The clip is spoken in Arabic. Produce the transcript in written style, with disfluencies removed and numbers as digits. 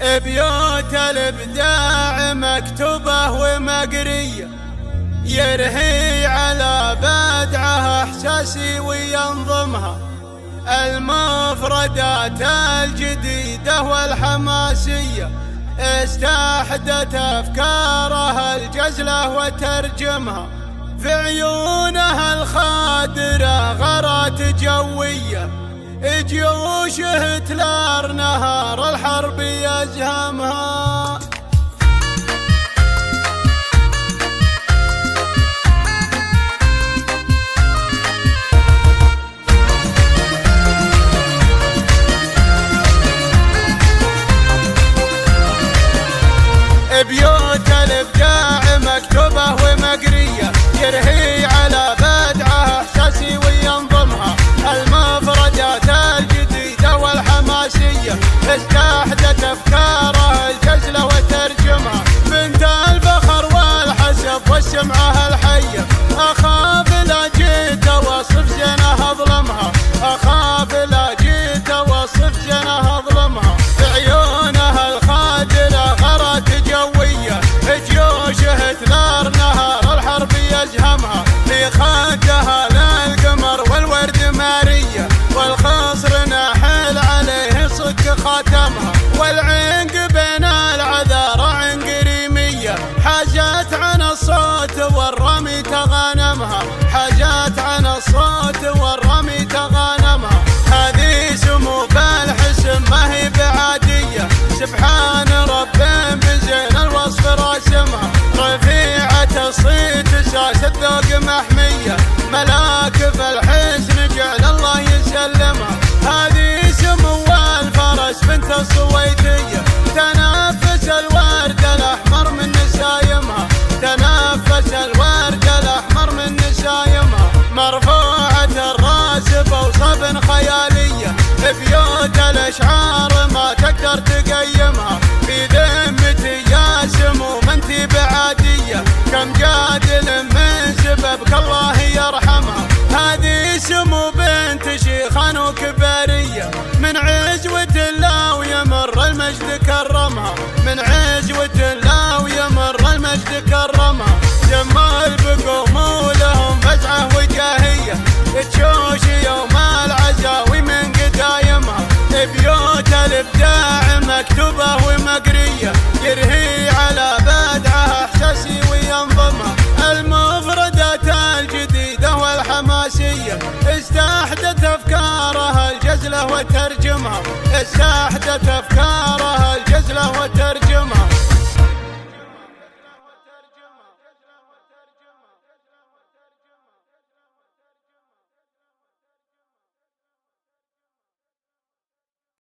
بيوت الابداع مكتوبة ومقرية، يرهي على بدعه احساسي وينظمها المفردات الجديدة والحماسية، استحدت افكارها الجزلة وترجمها في عيونها الخادرة غارات جوية، جيوش هتلر نهار الحرب يزهمها. بيوت الابداع مكتوبة ومقرية، يرهي على بدعه احساسي وينظمها المفردات الجديدة والحماسية، استحدت افكارها الجزلة وترجمها بنت الفخر والحسب والسمعة الحية، اخاف لا جيت اوصف زينها اظلمها، اخاف لا جيت اوصف زينها اظلمها، في عيونها الخادرة غارات جوية، جيوش هتلر نهار الحرب يزهمها، في خدها للقمر والورد مارية، والخصر ناحل عليه صك خاتمها، والعنق بين العذارى عنقريمية، حاجات عن الصوت والرمي تغانمها، حاجات عن الصوت والرمي تغانمها، هذه سمو بالحسن ما هي بعادية، سبحان رب بزين الوصف راسمها، رفيعة الصيت ساس الذوق محمية، ملاك في الحسن جعل الله يسلمها، هذه سمو الفرس بنت الصويتية، تنافس الورد الأحمر من نسايمها، تنافس الورد الأحمر من نسايمها، مرفوعة الراس بوصف خيالية، بيوت الأشعار ما تقدر تقيمها، في ذمتي يا سمو منتي بعادية، كم جادل من سببك الله يرحمها، هذه سمو بنت شيخان وكبارية، من عزوة الله ويمر المجد كرمها، من عزوة الله ويمر المجد كرمها، جمال بقومولهم فزعة وجاهية، تشوش يوم العزاوي من قدايمها، بيوت الابداع مكتوبة ومقرية، يرهي على بدعه احساسي وينظمها المفردات الجديدة والحماسية، استحدت افكارها الجزلة وترجمها، استحدت افكارها الجزلة وترجمها.